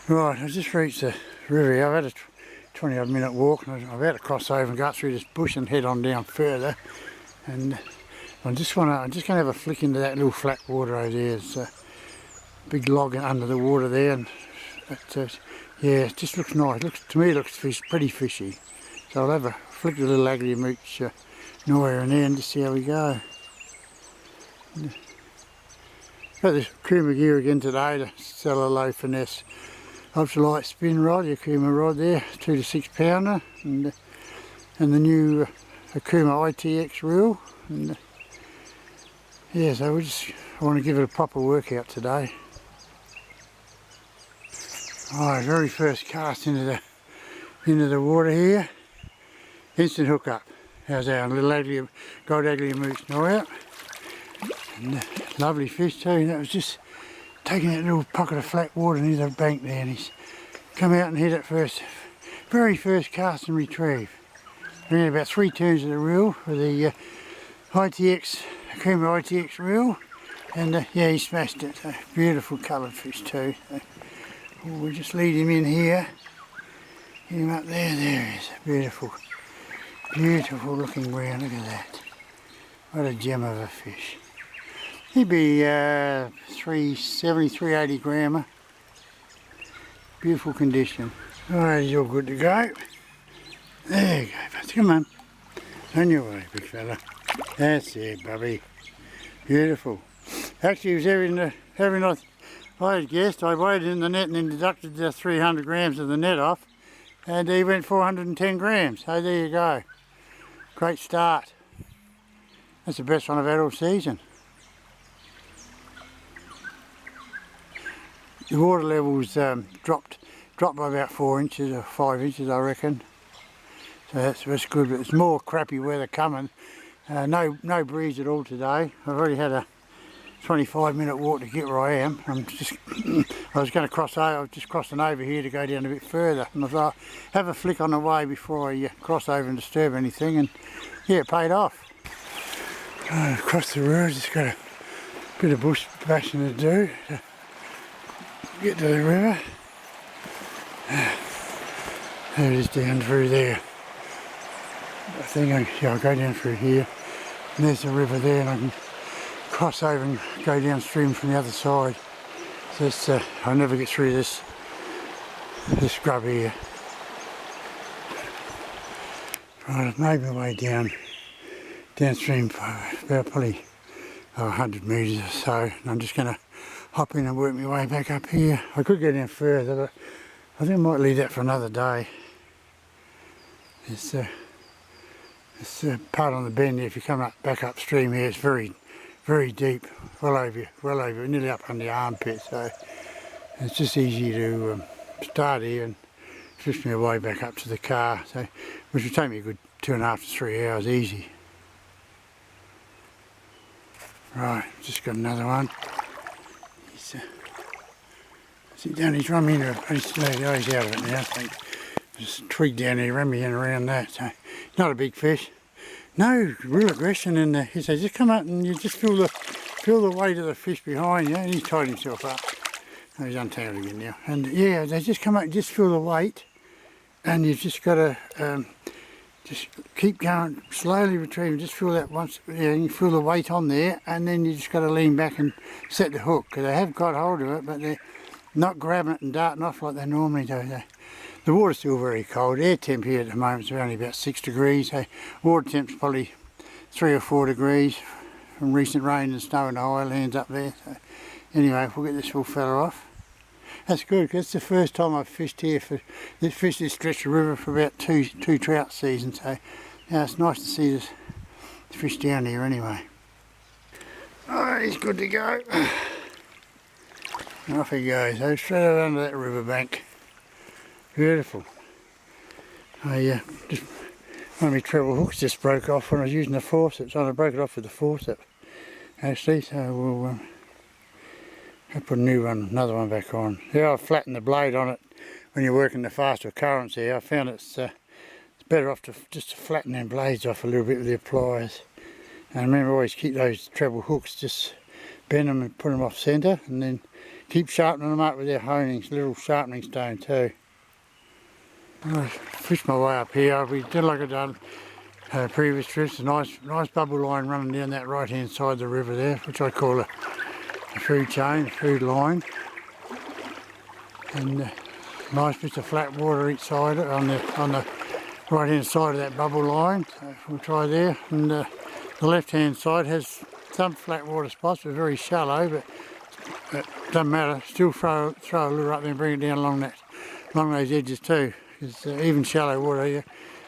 Right, I just reached the river here. I've had a 20 odd minute walk and I'm about to cross over and go up through this bush and head on down further. And I'm just going to have a flick into that little flat water over there. There's a big log under the water there, and yeah, it just looks nice. To me it looks pretty fishy. So I'll have a flick of the little Adrian mooch nowhere in there and just see how we go. Got this Kuma gear again today to sell a low finesse ultralight spin rod, your Kuma rod there, 2 to 6 pounder, and the new Kuma ITX reel. And yeah, so I want to give it a proper workout today. Alright, very first cast into the water here. Instant hook up. How's that? A little gold Adrian mooch now out. And lovely fish too. That was just taking that little pocket of flat water near the bank there, and he's come out and hit it first. Very first cast and retrieve. We had about 3 turns of the reel with the Kuma ITX reel, and yeah, he smashed it. So, beautiful coloured fish too. So, we'll just lead him in here. Get him up there. There he is. Beautiful, beautiful looking brown. Look at that. What a gem of a fish. He'd be 370, 380 grammer. Beautiful condition. Alright, he's all good to go. There you go, but come on. On your way, big fella. That's it, Bubby. Beautiful. Actually, he was having I had guessed, I weighed in the net and then deducted the 300 grams of the net off, and he went 410 grams. So there you go. Great start. That's the best one I've had all season. The water levels dropped by about 4 inches or 5 inches, I reckon. So that's good, but it's more crappy weather coming. No breeze at all today. I've already had a 25-minute walk to get where I am. I was going to cross over. I've just crossing over here to go down a bit further, and I thought have a flick on the way before I cross over and disturb anything. And yeah, it paid off. Across the road, just got a bit of bush bashing to do to get to the river. There it is down through there. I think I'll go down through here. And there's the river there, and I can cross over and go downstream from the other side. So I'll never get through this scrub here. Right, I've made my way downstream for about probably 100 metres or so, and I'm just going to hop in and work my way back up here. I could go down further, but I think I might leave that for another day. This part on the bend here, if you come back upstream here, it's very, very deep, well over, nearly up on the armpit, so it's just easy to start here and fish my way back up to the car, so which will take me a good 2.5 to 3 hours easy. Right, just got another one. Sit down, he's run me into he's out of it now, I think. Just a twig down there, ran me in around that, so not a big fish. No real aggression in there. He says just come up and you just feel the weight of the fish behind you, and he's tied himself up. Oh, he's untangled again now. And yeah, they just come up and just feel the weight, and you've just got to just keep going, slowly retrieving, just feel that once, you feel the weight on there, and then you just got to lean back and set the hook, because they have got hold of it, but they're not grabbing it and darting off like they normally do. The water's still very cold. Air temp here at the moment is only about 6 degrees. So water temp's probably 3 or 4 degrees from recent rain and snow in the highlands up there. So anyway, we'll get this little fella off. That's good, because it's the first time I've fished here fished this stretch of river for about two trout seasons. So yeah, it's nice to see this fish down here anyway. Oh, he's good to go. And off he goes. So straight over under that riverbank. Beautiful. One of my treble hooks just broke off when I was using the forceps. I broke it off with the forceps actually, so we'll put another one back on. Yeah, I've flattened the blade on it when you're working the faster currents here. I found it's better off just to flatten them blades off a little bit with the pliers. And remember, always keep those treble hooks, just bend them and put them off centre, and then keep sharpening them up with their honings, little sharpening stone too. I fished my way up here. We did like I done previous trips. A nice bubble line running down that right hand side of the river there, which I call a food chain, food line. And nice bits of flat water each side on the right hand side of that bubble line. So we'll try there. And the left hand side has some flat water spots, but very shallow. But it doesn't matter. Still throw a lure up there and bring it down along those edges too. Because even shallow water,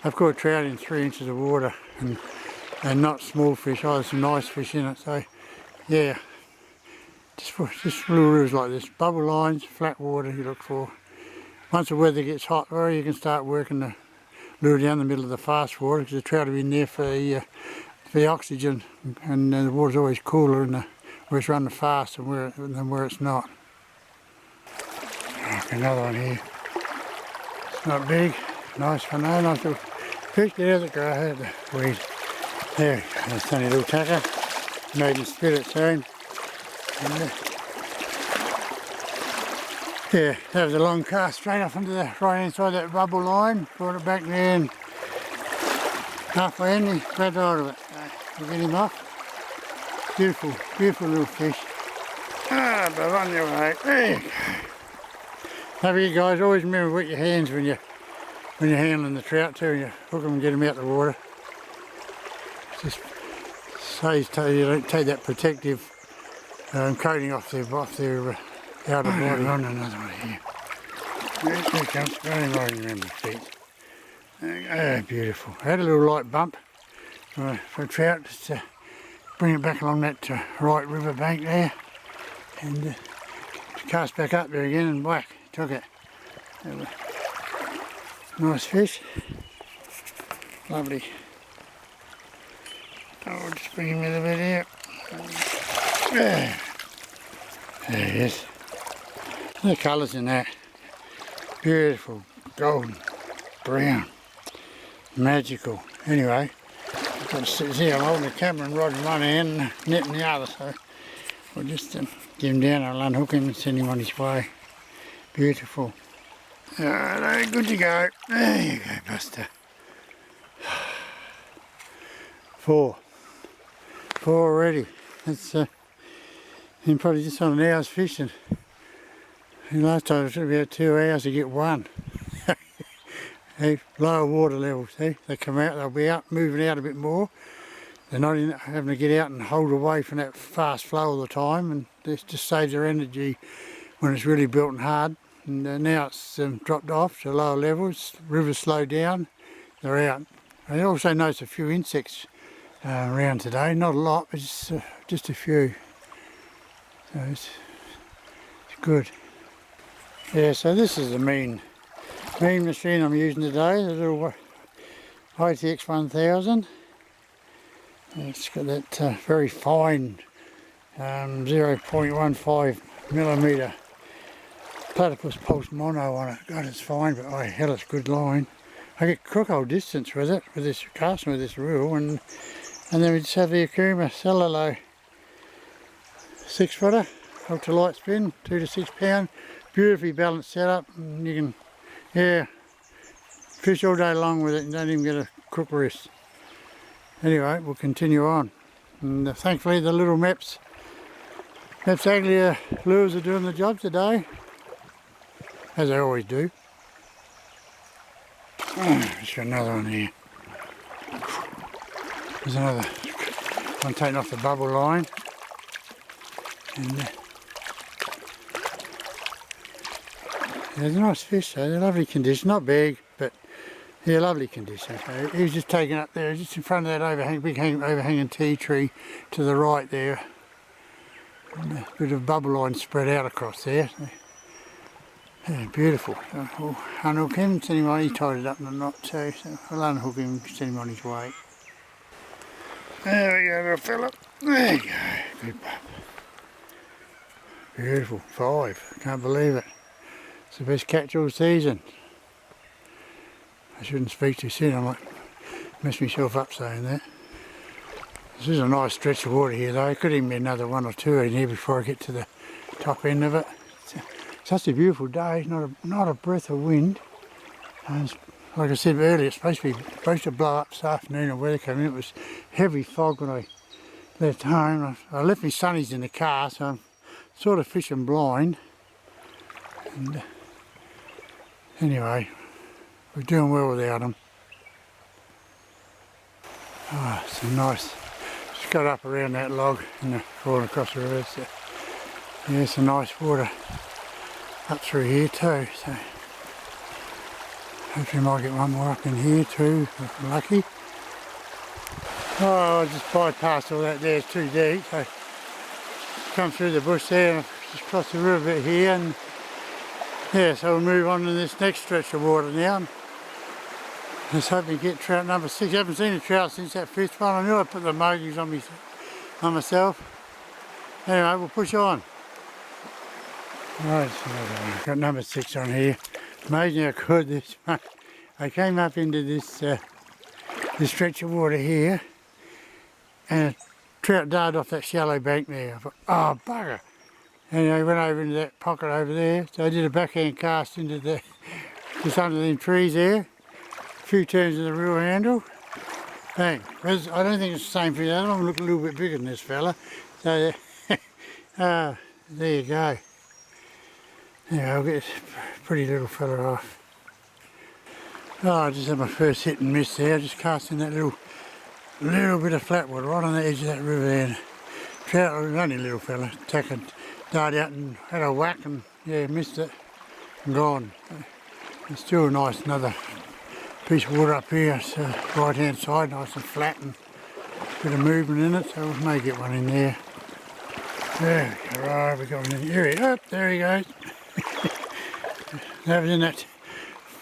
I've caught trout in 3 inches of water, and not small fish. There's some nice fish in it. So yeah, just lures like this, bubble lines, flat water you look for. Once the weather gets hot, you can start working the lure down the middle of the fast water, because the trout will be in there for the oxygen, and the water's always cooler where it's running fast than where it's not. Another one here. It's not big, nice one though, nice little fish. Get out of the grow, out of the weed. There, a tiny little tacker, maiden spirit soon. And, yeah, that was a long cast straight off into the right hand side of that bubble line. Brought it back there and halfway in, he grabbed hold of it. So we'll get him off. Beautiful, beautiful little fish. But on your way. There you go. Have you guys always remember with your hands when you're handling the trout too, and you hook them and get them out of the water. Just saves you don't take that protective coating off their outer body. On another one here. There it comes. Right around the feet. Oh, beautiful. I had a little light bump for a trout, just to bring it back along that right river bank there, and cast back up there again, and whack, took it. Nice fish. Lovely. I'll just bring him a little bit here. There he is. The colours in that. Beautiful, golden, brown, magical. Anyway, I've got to see I'm holding the camera and rod in one hand and net in the other, so we'll just get him down, I'll unhook him and send him on his way. Beautiful. Alright, good to go. There you go, Buster. 4 already. That's been probably just on an hour's fishing. And last time it took about 2 hours to get one. Lower water levels, see? They come out, they'll be out, moving out a bit more. They're not having to get out and hold away from that fast flow all the time, and this just saves their energy when it's really built and hard. And now it's dropped off to lower levels, rivers slow down, they're out. I also noticed a few insects around today, not a lot, but just a few. So it's good. Yeah, so this is the mean machine I'm using today, the little ITX 1000. It's got that very fine 0.15 millimetre platypus pulse mono on it. God, it's fine, but hell, it's good line. I get crocodile distance with it, with this casting with this reel, and then we just have the Akuma Cellulose 6-footer, ultralight spin, 2 to 6 pound, beautifully balanced setup, and you can, yeah, fish all day long with it and don't even get a crook wrist. Anyway, we'll continue on, and thankfully the little Mepps Aglia lures are doing the job today, as they always do. Let's got another one here. There's another one taking off the bubble line, and there's a nice fish, so they're lovely condition, not big, but yeah, lovely condition. So he was just taken up there, just in front of that big overhanging tea tree to the right there. And a bit of bubble line spread out across there. So, yeah, beautiful. So we'll unhook him, send him on. He tied it up in a knot too, so I'll unhook him and send him on his way. There we go, little fella. There you go, good pup. Beautiful, 5, can't believe it. It's the best catch all season. I shouldn't speak too soon, I might mess myself up saying that. This is a nice stretch of water here though. It could even be another 1 or 2 in here before I get to the top end of it. such a beautiful day, not a breath of wind. And like I said earlier, it's supposed to blow up this afternoon. The weather came in. It was heavy fog when I left home. I left my sunnies in the car, so I'm sort of fishing blind. And anyway, we're doing well without them. Oh, it's a nice. Just got up around that log and crawling across the river. So, yeah, it's a nice water up through here too. So hopefully I might get one more up in here too, if I'm lucky. Oh, I just bypassed all that there, it's too deep. So come through the bush there and just cross the river a bit here, and yeah, so we'll move on to this next stretch of water now. Just hoping to get trout number 6. I haven't seen a trout since that first one. I knew I put the emojis on myself. Anyway, we'll push on. Right, so I've got number 6 on here. Amazing how good this one. I came up into this stretch of water here, and a trout dived off that shallow bank there. I thought, oh bugger! And I went over into that pocket over there. So I did a backhand cast into just under them trees there. A few turns of the reel handle. Bang! I don't think it's the same for the other one. Look a little bit bigger than this fella. So there you go. Yeah, I'll get this pretty little fella off. Oh, I just had my first hit and miss there. Just casting that little bit of flat water right on the edge of that river there. Trout, it was only a little fella. Tacker darted out and had a whack and yeah, missed it and gone. It's still nice, another piece of water up here. It's right hand side, nice and flat and a bit of movement in it, so we may get one in there. There we go, right, we got one in here. There he goes. That was in that,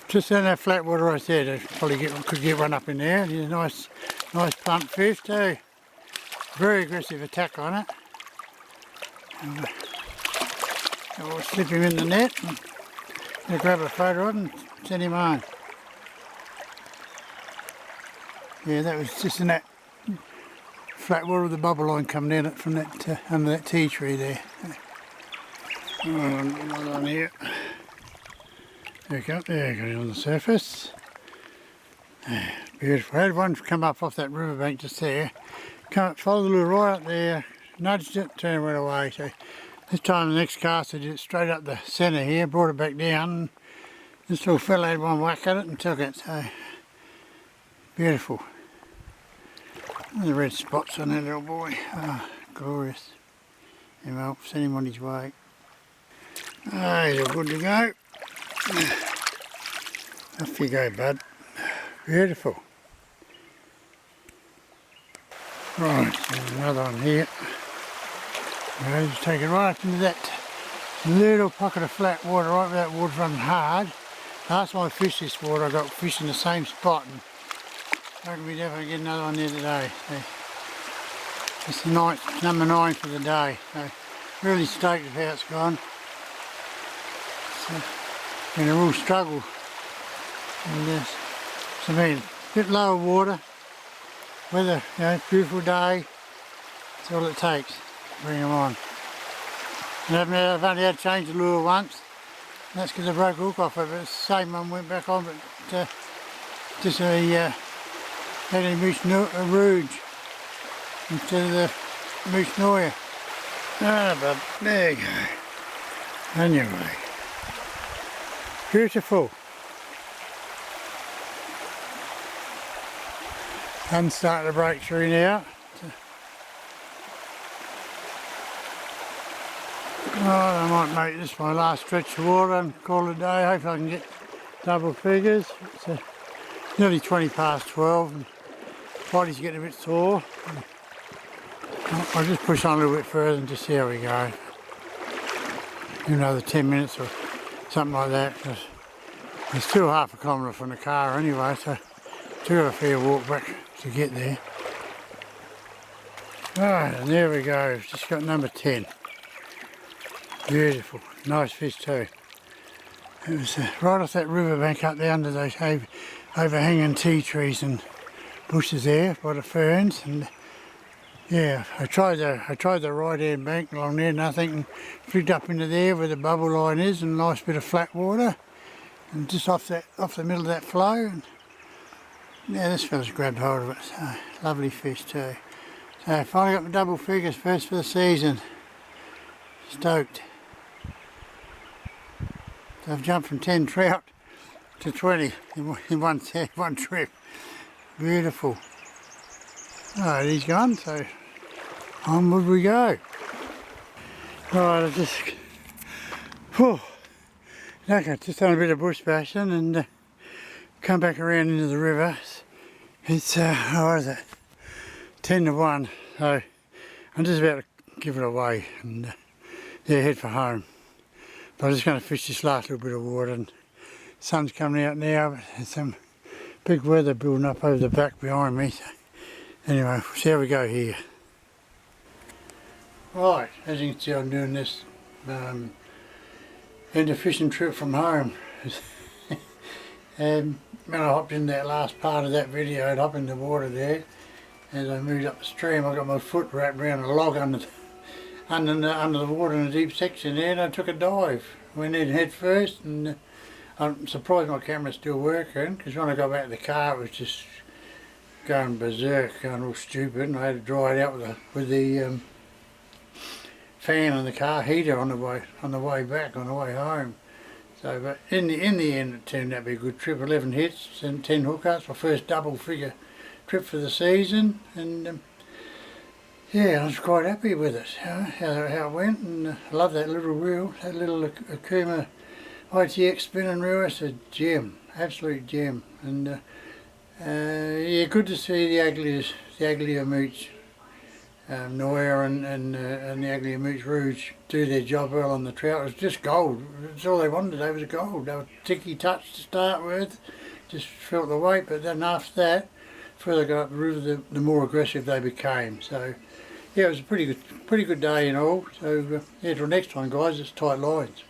just in that flat water right there. Probably could get one up in there. He's a nice plump fish too. Very aggressive attack on it. And we'll slip him in the net and grab a photo of him and send him on. Yeah, that was just in that flat water with the bubble line coming down it from that under that tea tree there. Another one here. There you go, there you go, on the surface. Beautiful. I had one come up off that riverbank just there. Come up, followed the lure right up there, nudged it, turned and went away. So this time the next cast I did it straight up the centre here, brought it back down, and this little fella had one whack at it and took it. So beautiful. And the red spots on that little boy. Oh, glorious. Anyway, I'll send him on his way. Oh, he's all good to go. Off you go, bud. Beautiful. Right, there's another one here. I'll just take it right up into that little pocket of flat water, right where that water's running hard. Last time I fished this water, I got fish in the same spot, and I reckon we definitely get another one there today. So it's the number 9 for the day. So really stoked with how it's gone. It's been a real struggle. And it's been a bit lower water. Weather, you know, beautiful day. That's all it takes to bring them on. And I've only had to change the lure once. And that's because I broke the hook off of it. It's the same one went back on, but just had a moose rouge instead of the moose noya. Ah, but there you go. Anyway, beautiful. Sun's starting to break through now. Right, I might make this my last stretch of water and call it a day. Hopefully I can get double figures. It's nearly 20 past 12 and body's getting a bit sore. I'll just push on a little bit further and just see how we go. Another 10 minutes or something like that. It's still half a kilometre from the car anyway, so still got a fair walk back to get there. Right, and there we go. Just got number 10. Beautiful, nice fish too. It was right off that riverbank up there under those overhanging tea trees and bushes there by the ferns, and Yeah, I tried the right hand bank along there, nothing, and flicked up into there where the bubble line is, and a nice bit of flat water, and just off the middle of that flow. And yeah, this fella's grabbed hold of it. So lovely fish too. So finally got my double figures, first for the season. Stoked. So I've jumped from 10 trout to 20 in one trip. Beautiful. Alright, he's gone, so onward we go. Right, I've just, okay, just done a bit of bush bashing and come back around into the river. It's, what is it, 10 to 1, so I'm just about to give it away and yeah, head for home. But I'm just going to fish this last little bit of water, and the sun's coming out now, but there's some big weather building up over the back behind me. So anyway, we'll see how we go here. Right, as you can see, I'm doing this end of fishing trip from home. And when I hopped in that last part of that video, I'd hop in the water there. As I moved up the stream, I got my foot wrapped around a log under the water in a deep section there, and I took a dive. Went in head first, and I'm surprised my camera's still working, because when I got back to the car it was just going berserk, going all stupid, and I had to dry it out with the fan and the car heater on the way back, on the way home. So, but in the end it turned out to be a good trip. 11 hits and 10 hookups, my first double figure trip for the season, and yeah, I was quite happy with it, how it went, and I love that little reel, that little Akuma ITX spinning reel. It's a gem, absolute gem, and yeah, good to see the uglier mooch, Noir and the uglier mooch Rouge do their job well on the trout. It was just gold. That's all they wanted today, was gold. They were ticky touch to start with, just felt the weight, but then after that, further got up the river, the more aggressive they became. So yeah, it was a pretty good day in all. So yeah, till next time guys, it's tight lines.